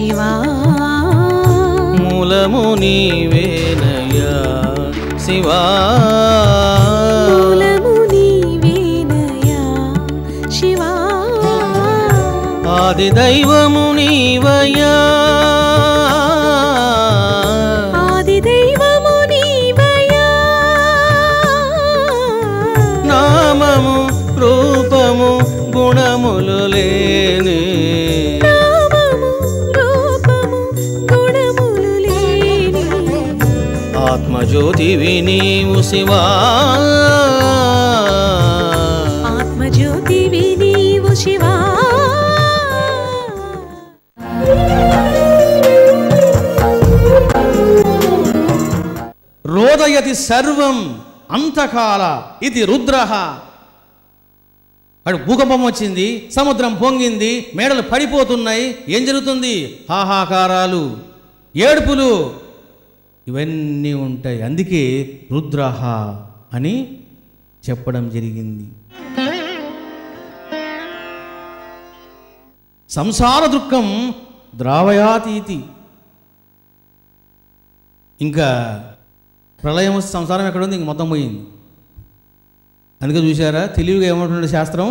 శివా మూలము నీవేనయ్యా శివా మూలము నీవేనయ్యా శివా ఆది దైవము నీవయ్యా ఆది దైవము నీవయ్యా నామము రూపము గుణములు లేని నామము రూపము గుణములు లేని ఆత్మజ్యోతివి నీవు శివా ఆత్మజ్యోతివి నీవు శివా రోదయతి సర్వం అంతకాల ఇది రుద్రః. అడు భూకంపం వచ్చింది, సముద్రం పొంగింది, మేడలు పడిపోతున్నాయి. ఏం జరుగుతుంది? హాహాకారాలు, ఏడుపులు, ఇవన్నీ ఉంటాయి. అందుకే రుద్రః అని చెప్పడం జరిగింది. సంసార దుఃఖం ద్రావయాతీతి. ఇంకా ప్రళయం వస్తే సంసారం ఎక్కడ ఉంది? ఇంక మొత్తం పోయింది. అందుకే చూసారా తెలివిగా ఏమంటుండే శాస్త్రం,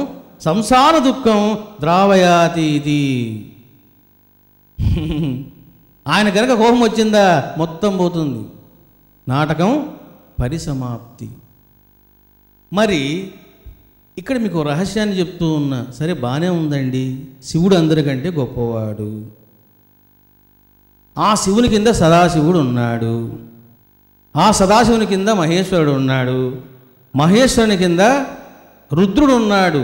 సంసార దుఃఖం ద్రావయాతీతి. ఆయన కనుక కోపం వచ్చిందా మొత్తం పోతుంది, నాటకం పరిసమాప్తి. మరి ఇక్కడ మీకు రహస్యాన్ని చెప్తూ ఉన్నా. సరే బాగానే ఉందండి, శివుడు అందరికంటే గొప్పవాడు. ఆ శివుని కింద సదాశివుడు ఉన్నాడు, ఆ సదాశివుని కింద మహేశ్వరుడు ఉన్నాడు, మహేశ్వరుని కింద రుద్రుడు ఉన్నాడు.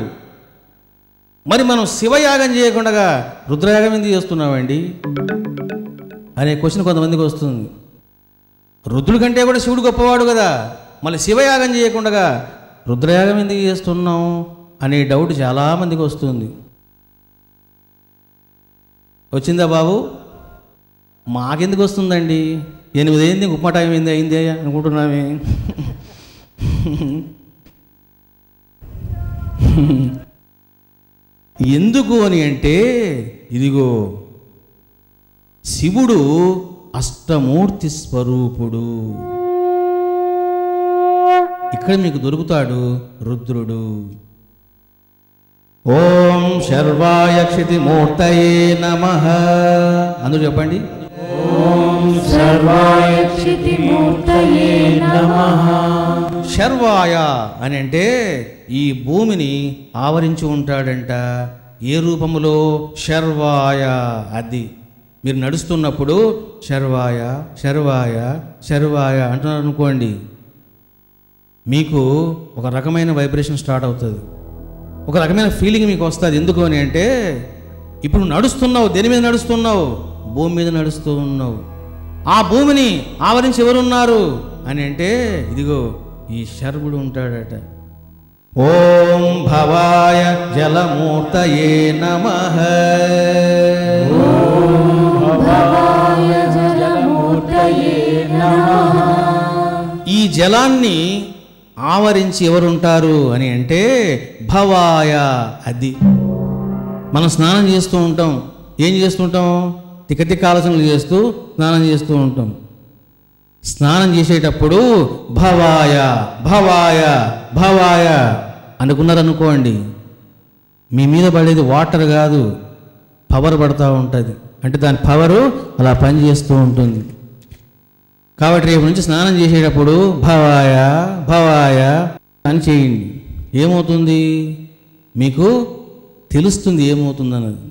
మరి మనం శివయాగం చేయకుండా రుద్రయాగం ఎందుకు చేస్తున్నామండి అనే క్వశ్చన్ కొంతమందికి వస్తుంది. రుద్రుడి కంటే కూడా శివుడు గొప్పవాడు కదా, మళ్ళీ శివయాగం చేయకుండా రుద్రయాగం ఎందుకు చేస్తున్నాం అనే డౌట్ చాలామందికి వస్తుంది. వచ్చిందా బాబు? మాకెందుకు వస్తుందండి? 8 అయింది, ఉప్మా టైం అయింది అనుకుంటున్నామే. ఎందుకు అని అంటే, ఇదిగో శివుడు అష్టమూర్తి స్వరూపుడు. ఇక్కడ మీకు దొరుకుతాడు రుద్రుడు. ఓం శర్వాయ క్షితిమూర్తయే నమః. అందరూ చెప్పండి, ఓం శర్వాయ క్షితిమూర్తయే నమః. శర్వాయ అని అంటే ఈ భూమిని ఆవరించి ఉంటాడంట. ఏ రూపములో? శర్వాయ. అది మీరు నడుస్తున్నప్పుడు శర్వాయ శర్వాయ శర్వాయ అంటున్నారు అనుకోండి, మీకు ఒక రకమైన వైబ్రేషన్ స్టార్ట్ అవుతుంది, ఒక రకమైన ఫీలింగ్ మీకు వస్తుంది. ఎందుకు అని అంటే ఇప్పుడు నడుస్తున్నావు, దేని మీద నడుస్తున్నావు? భూమి మీద నడుస్తూ ఉన్నావు. ఆ భూమిని ఆవరించి ఎవరున్నారు అని అంటే ఇదిగో ఈ శర్వుడు ఉంటాడట. ఓం భవాయ జలమూర్తయే నమః. ఈ జలాన్ని ఆవరించి ఎవరుంటారు అని అంటే భవాయ. అది మనం స్నానం చేస్తూ ఉంటాం. ఏం చేస్తుంటాం? తిక్క ఆలోచనలు చేస్తూ స్నానం చేస్తూ ఉంటాం. స్నానం చేసేటప్పుడు భవాయ భవాయ భవాయ అనుకున్నారనుకోండి, మీ మీద పడేది వాటర్ కాదు, పవర్ పడుతూ ఉంటుంది. అంటే దాని పవరు అలా పనిచేస్తూ ఉంటుంది. కాబట్టి రేపు నుంచి స్నానం చేసేటప్పుడు భవాయ భవాయ అని చేయండి. ఏమవుతుంది? మీకు తెలుస్తుంది ఏమవుతుంది అన్నది.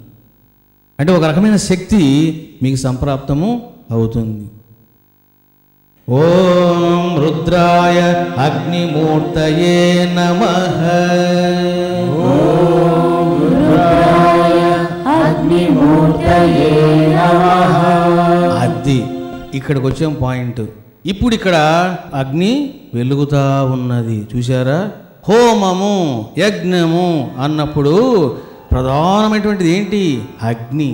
అంటే ఒక రకమైన శక్తి మీకు సంప్రాప్తము అవుతుంది. ఓం రుద్రాయ అగ్నిమూర్తయే నమః. ఓం రుద్రాయ అగ్నిమూర్తయే నమః. అది ఇక్కడికి వచ్చాం పాయింట్. ఇప్పుడు ఇక్కడ అగ్ని వెలుగుతా ఉన్నది, చూసారా? హోమము యజ్ఞము అన్నప్పుడు ప్రధానమైనటువంటిది ఏంటి? అగ్ని.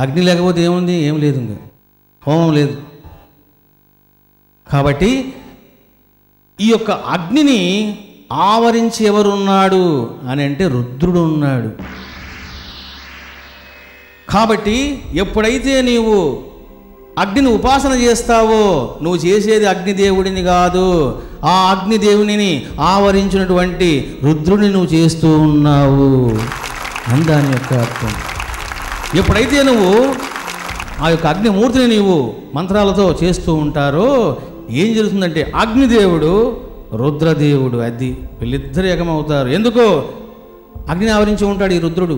అగ్ని లేకపోతే ఏముంది? ఏం లేదు, ఇంకా హోమం లేదు. కాబట్టి ఈ యొక్క అగ్నిని ఆవరించి ఎవరున్నాడు అని అంటే రుద్రుడు ఉన్నాడు. కాబట్టి ఎప్పుడైతే నీవు అగ్నిని ఉపాసన చేస్తావో నువ్వు చేసేది అగ్నిదేవుడిని కాదు, ఆ అగ్నిదేవుని ఆవరించినటువంటి రుద్రుడిని నువ్వు చేస్తూ ఉన్నావు అని దాని యొక్క అర్థం. ఎప్పుడైతే నువ్వు ఆ యొక్క అగ్నిమూర్తిని నీవు మంత్రాలతో చేస్తూ ఉంటారో ఏం జరుగుతుందంటే అగ్నిదేవుడు రుద్రదేవుడు అది వీళ్ళిద్దరు ఏకమవుతారు. ఎందుకో అగ్నిని ఆవరించి ఉంటాడు ఈ రుద్రుడు.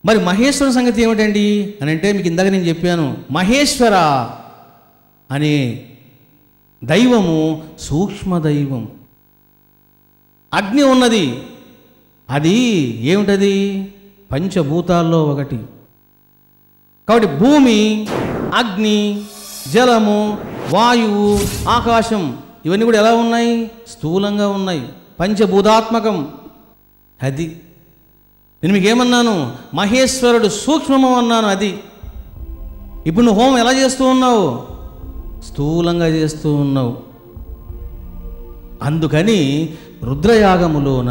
మరి మహేశ్వరుని సంగతి ఏమిటండి అని అంటే మీకు ఇందాక నేను చెప్పాను, మహేశ్వర అనే దైవము సూక్ష్మదైవం. అగ్ని ఉన్నది, అది ఏమిటది? పంచభూతాల్లో ఒకటి. కాబట్టి భూమి, అగ్ని, జలము, వాయువు, ఆకాశం ఇవన్నీ కూడా ఎలా ఉన్నాయి? స్థూలంగా ఉన్నాయి, పంచభూతాత్మకం. అది నేను మీకు ఏమన్నాను? మహేశ్వరుడు సూక్ష్మము అన్నాను. అది ఇప్పుడు నువ్వు హోమం ఎలా చేస్తూ ఉన్నావు? స్థూలంగా చేస్తూ ఉన్నావు. అందుకని రుద్రయాగములోన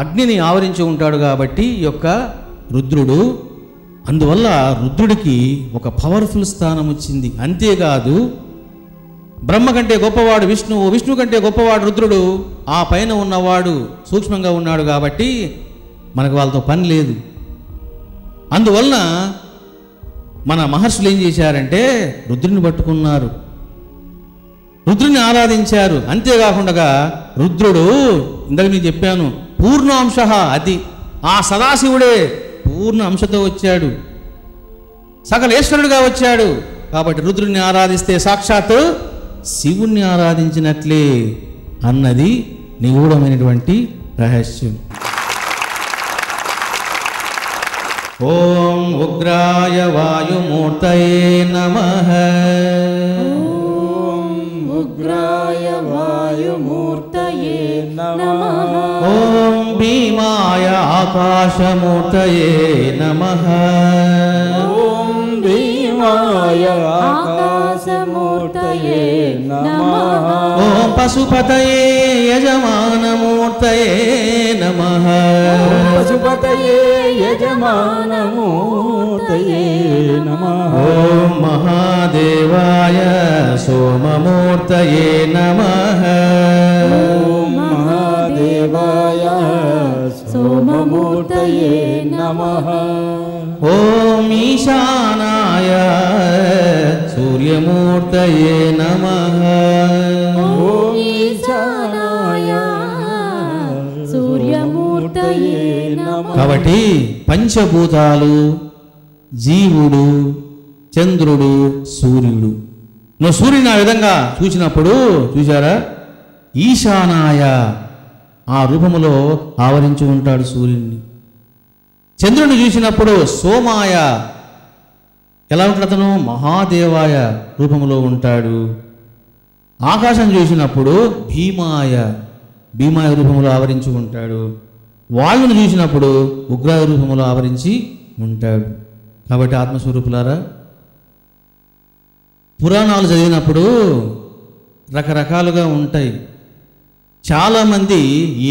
అగ్నిని ఆవరించి ఉంటాడు కాబట్టి ఈ యొక్క రుద్రుడు. అందువల్ల రుద్రుడికి ఒక పవర్ఫుల్ స్థానం వచ్చింది. అంతేకాదు బ్రహ్మ కంటే గొప్పవాడు విష్ణువు, విష్ణువు కంటే గొప్పవాడు రుద్రుడు, ఆ పైన ఉన్నవాడు సూక్ష్మంగా ఉన్నాడు కాబట్టి మనకు వాళ్ళతో పని లేదు. అందువలన మన మహర్షులు ఏం చేశారంటే రుద్రుని పట్టుకున్నారు, రుద్రుని ఆరాధించారు. అంతేకాకుండా రుద్రుడు ఇందాక మీకు చెప్పాను పూర్ణాంశ, అది ఆ సదాశివుడే పూర్ణ అంశతో వచ్చాడు, సకలేశ్వరుడుగా వచ్చాడు. కాబట్టి రుద్రుడిని ఆరాధిస్తే సాక్షాత్ శివుణ్ణి ఆరాధించినట్లే అన్నది నిగూఢమైనటువంటి రహస్యం. ఓం ఉగ్రాయ వాయుమూర్తయే నమః. ఉగ్రాయ వాయుమూర్తయే నమః. ఓం భీమాయ ఆకాశమూర్తయే నమః. ఓం భీమాయ ఆకాశమూర్తయే నమః. ఓం పశుపతయే యజమానమూర్తయే నమః. పశుపతయే యజమానమూర్తయే నమః. ఓం మహాదేవాయ సోమమూర్తయే నమః. ఓం మహాదేవాయ సోమమూర్తయే నమః. ఓం ఈశానాయ సూర్యమూర్తయే నమః. ఓం ఈశానాయ సూర్యమూర్తయే నమః. కాబట్టి పంచభూతాలు, జీవుడు, చంద్రుడు, సూర్యుడు. నువ్వు సూర్యుని ఆ విధంగా చూసినప్పుడు చూసారా, ఈశానాయ ఆ రూపములో ఆవరించి ఉంటాడు సూర్యుడిని. చంద్రుని చూసినప్పుడు సోమాయ ఎలా ఉంటాడు? అతను మహాదేవాయ రూపములో ఉంటాడు. ఆకాశం చూసినప్పుడు భీమాయ, భీమాయ రూపంలో ఆవరించి ఉంటాడు. వాయువును చూసినప్పుడు ఉగ్రాయ రూపంలో ఆవరించి ఉంటాడు. కాబట్టి ఆత్మస్వరూపులారా, పురాణాలు చదివినప్పుడు రకరకాలుగా ఉంటాయి. చాలామంది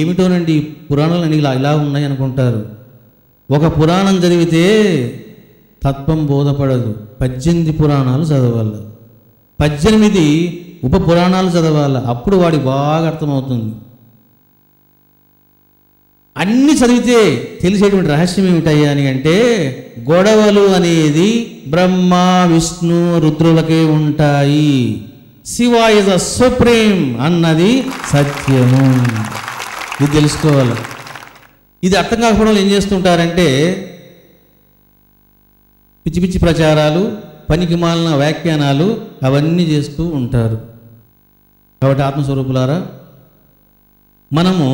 ఏమిటోనండి పురాణాలు ఇలా ఉన్నాయి అనుకుంటారు. ఒక పురాణం చదివితే తత్వం బోధపడదు. 18 పురాణాలు చదవాలి, 18 ఉప పురాణాలు చదవాలి, అప్పుడు వాడికి బాగా అర్థమవుతుంది. అన్ని చదివితే తెలిసేటువంటి రహస్యం ఏమిటయ్యా అని అంటే, గొడవలు అనేది బ్రహ్మ విష్ణు రుద్రులకే ఉంటాయి, శివ ఇస్ ద సుప్రీం అన్నది సత్యము. ఇది తెలుసుకోవాలి. ఇది అర్థం కాకపోవడం ఏం చేస్తుంటారంటే పిచ్చి పిచ్చి ప్రచారాలు, పనికి మాలిన వ్యాఖ్యానాలు అవన్నీ చేస్తూ ఉంటారు. కాబట్టి ఆత్మస్వరూపులారా, మనము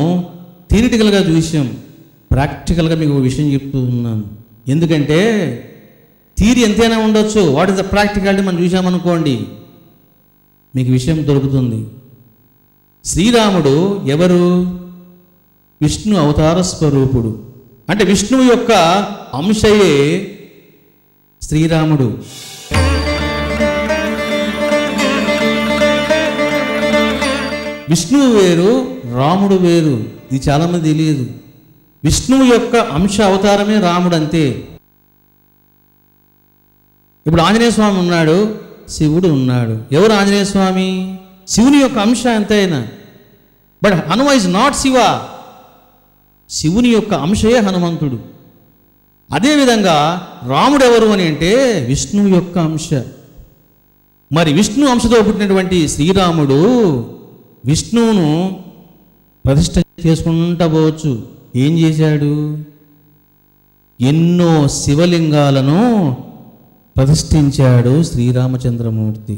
థియరిటికల్గా చూసాం, ప్రాక్టికల్గా మీకు ఒక విషయం చెప్తూ ఉన్నాను. ఎందుకంటే థియరీ ఎంతైనా ఉండొచ్చు, వాట్ ఇస్ ద ప్రాక్టికాలిటీ మనం చూసామనుకోండి మీకు విషయం దొరుకుతుంది. శ్రీరాముడు ఎవరు? విష్ణు అవతార స్వరూపుడు. అంటే విష్ణువు యొక్క అంశయే శ్రీరాముడు. విష్ణువు వేరు, రాముడు వేరు. ఇది చాలామంది తెలియదు. విష్ణువు యొక్క అంశ అవతారమే రాముడు, అంతే. ఇప్పుడు ఆంజనేయ స్వామి ఉన్నాడు, శివుడు ఉన్నాడు. ఎవరు ఆంజనేయ స్వామి? శివుని యొక్క అంశ అంతేనా. But Hanuma is not Shiva. శివుని యొక్క అంశయే హనుమంతుడు. అదేవిధంగా రాముడు ఎవరు అని అంటే విష్ణువు యొక్క అంశ. మరి విష్ణు అంశతో పుట్టినటువంటి శ్రీరాముడు విష్ణువును ప్రతిష్ఠ చేసుకుంటా పోవచ్చు. ఏం చేశాడు? ఎన్నో శివలింగాలను ప్రతిష్ఠించాడు శ్రీరామచంద్రమూర్తి.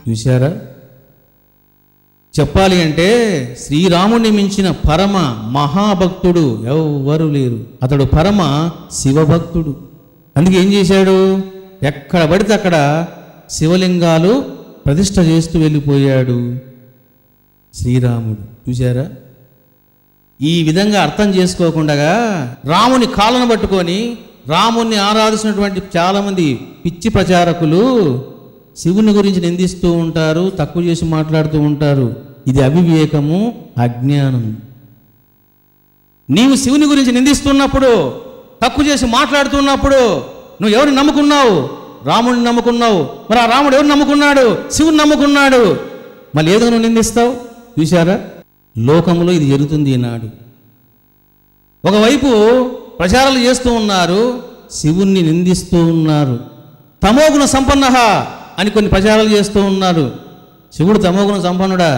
చూశారా? చెప్పాలి అంటే శ్రీరాముడిని మించిన పరమ మహాభక్తుడు ఎవ్వరూ లేరు. అతడు పరమ శివభక్తుడు. అందుకే ఏం చేశాడు? ఎక్కడ పడితే అక్కడ శివలింగాలు ప్రతిష్ఠ చేస్తూ వెళ్ళిపోయాడు శ్రీరాముడు. చూశారా? ఈ విధంగా అర్థం చేసుకోకుండా రాముని కాళ్ళను పట్టుకొని రాముణ్ణి ఆరాధిస్తున్నటువంటి చాలామంది పిచ్చి ప్రచారకులు శివుని గురించి నిందిస్తూ ఉంటారు, తక్కువ చేసి మాట్లాడుతూ ఉంటారు. ఇది అవివేకము, అజ్ఞానము. నీవు శివుని గురించి నిందిస్తున్నప్పుడు, తక్కువ చేసి మాట్లాడుతున్నప్పుడు నువ్వు ఎవరిని నమ్ముకున్నావు? రాముడిని నమ్ముకున్నావు. మరి ఆ రాముడు ఎవరిని నమ్ముకున్నాడు? శివుని నమ్ముకున్నాడు. మళ్ళీ ఏదో నువ్వు నిందిస్తావు. చూశారా? లోకంలో ఇది జరుగుతుంది ఈనాడు. ఒకవైపు ప్రచారాలు చేస్తూ ఉన్నారు, శివుణ్ణి నిందిస్తూ ఉన్నారు. తమోగుణ సంపన్న అని కొన్ని ప్రచారాలు చేస్తూ ఉన్నారు. శివుడు తమోగుణ సంపన్నుడా?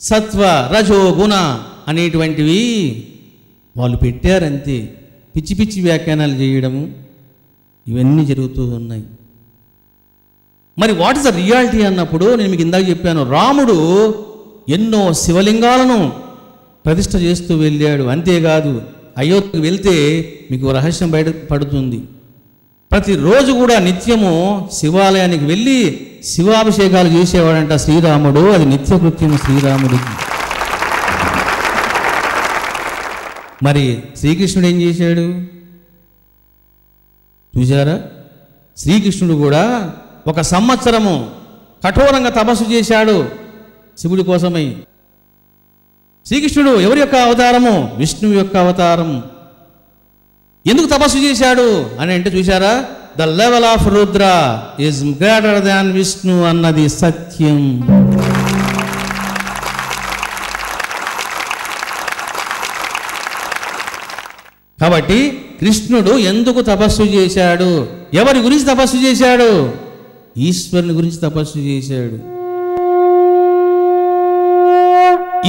సత్వ రజో గుణ అనేటువంటివి వాళ్ళు పెట్టారంతే. పిచ్చి పిచ్చి వ్యాఖ్యానాలు చేయడము ఇవన్నీ జరుగుతూ ఉన్నాయి. మరి వాట్ ఇస్ ద రియాలిటీ అన్నప్పుడు నేను మీకు ఇందాక చెప్పాను, రాముడు ఎన్నో శివలింగాలను ప్రతిష్ఠ చేస్తూ వెళ్ళాడు. అంతేకాదు, అయోధ్యకు వెళ్తే మీకు రహస్యం బయటపడుతుంది. ప్రతిరోజు కూడా నిత్యము శివాలయానికి వెళ్ళి శివాభిషేకాలు చేసేవాడంట శ్రీరాముడు. అది నిత్యకృత్యం శ్రీరాముడికి. మరి శ్రీకృష్ణుడు ఏం చేశాడు? చూశారా? శ్రీకృష్ణుడు కూడా 1 సంవత్సరము కఠోరంగా తపస్సు చేశాడు శివుడి కోసమై. శ్రీకృష్ణుడు ఎవరి యొక్క అవతారము? విష్ణువు యొక్క అవతారం. ఎందుకు తపస్సు చేశాడు అని అంటే చూశారా? The level of Rudra is greater than Vishnu అన్నది సత్యం. కాబట్టి కృష్ణుడు ఎందుకు తపస్సు చేశాడు? ఎవరి గురించి తపస్సు చేశాడు? ఈశ్వరుని గురించి తపస్సు చేశాడు.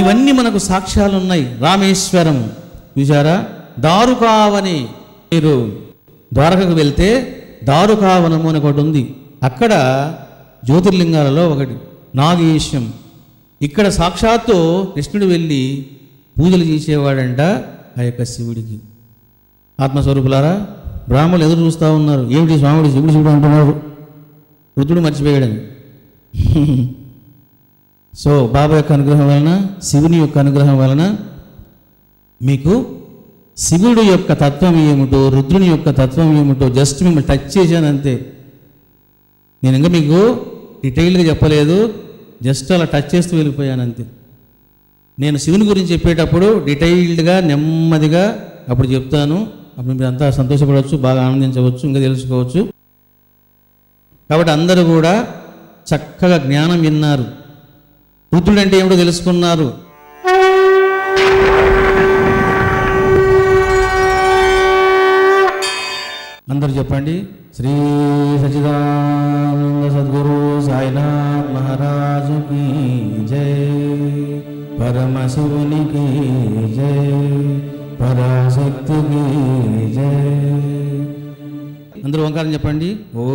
ఇవన్నీ మనకు సాక్ష్యాలు ఉన్నాయి. రామేశ్వరం చూశారా? దారుకావని, మీరు ద్వారకకు వెళ్తే దారుకావనము అని ఒకటి ఉంది. అక్కడ జ్యోతిర్లింగాలలో ఒకటి నాగేశం. ఇక్కడ సాక్షాత్తు కృష్ణుడు వెళ్ళి పూజలు చేసేవాడంట ఆ యొక్క శివుడికి. ఆత్మస్వరూపులారా, బ్రాహ్మణులు ఎదురు చూస్తూ ఉన్నారు. ఏమిటి స్వాముడు శివుడు శివుడు అంటున్నారు, రుద్రుడు మర్చిపోయాడని. సో బాబా యొక్క అనుగ్రహం వలన, శివుని యొక్క అనుగ్రహం వలన మీకు శివుడు యొక్క తత్వం ఏమిటో, రుద్రుని యొక్క తత్వం ఏమిటో జస్ట్ మిమ్మల్ని టచ్ చేశాను అంతే. నేను ఇంకా మీకు డీటెయిల్గా చెప్పలేదు, జస్ట్ అలా టచ్ చేస్తూ వెళ్ళిపోయాను అంతే. నేను శివుని గురించి చెప్పేటప్పుడు డీటెయిల్డ్గా నెమ్మదిగా అప్పుడు చెప్తాను. అప్పుడు మీరు అంతా సంతోషపడవచ్చు, బాగా ఆనందించవచ్చు, ఇంకా తెలుసుకోవచ్చు. కాబట్టి అందరూ కూడా చక్కగా జ్ఞానం విన్నారు, రుద్రుడు అంటే ఏమిటో తెలుసుకున్నారు. అందరూ చెప్పండి, శ్రీ సచ్చిదానంద సద్గురు సాయినాథ్ మహారాజుకి జై, పరమశివునికి జై, పరాశక్తికి జై. అందరూ ఓంకారం చెప్పండి. ఓ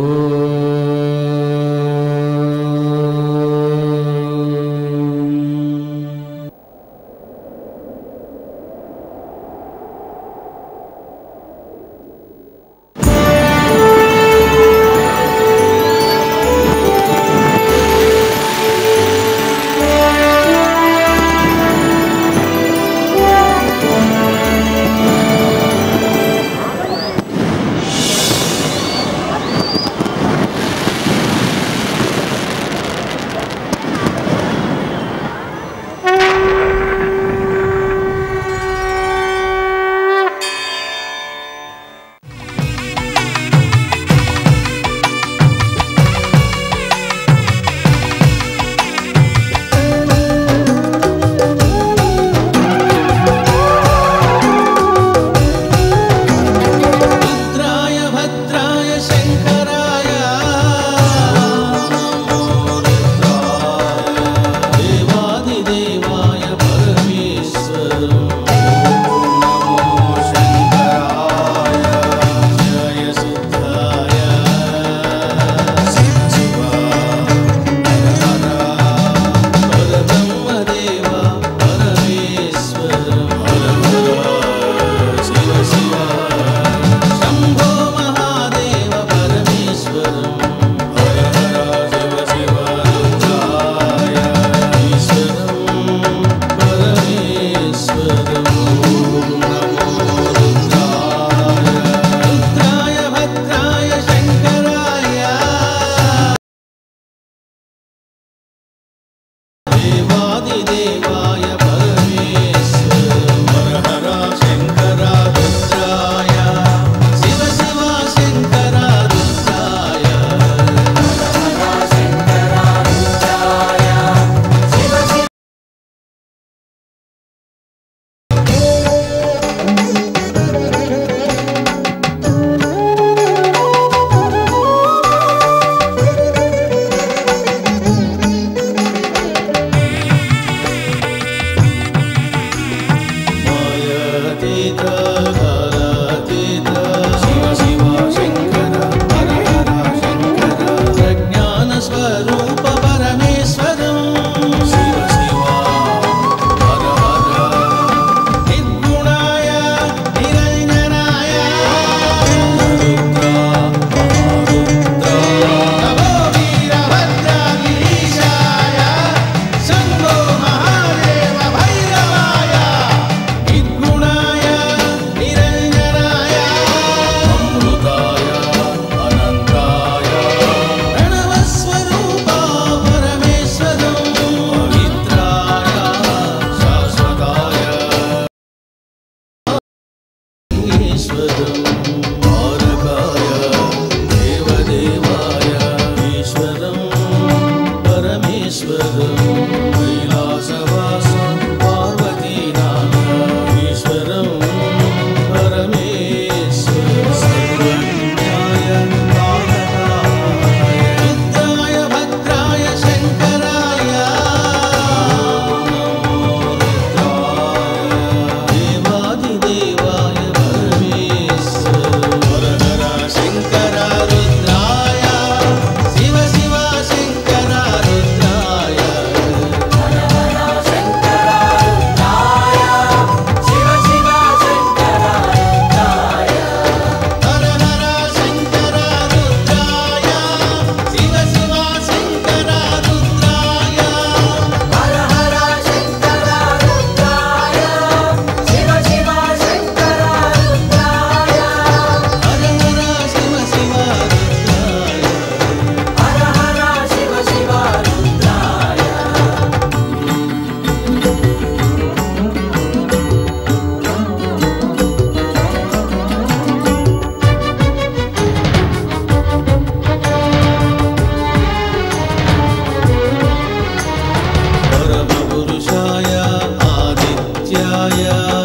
ఈశాయ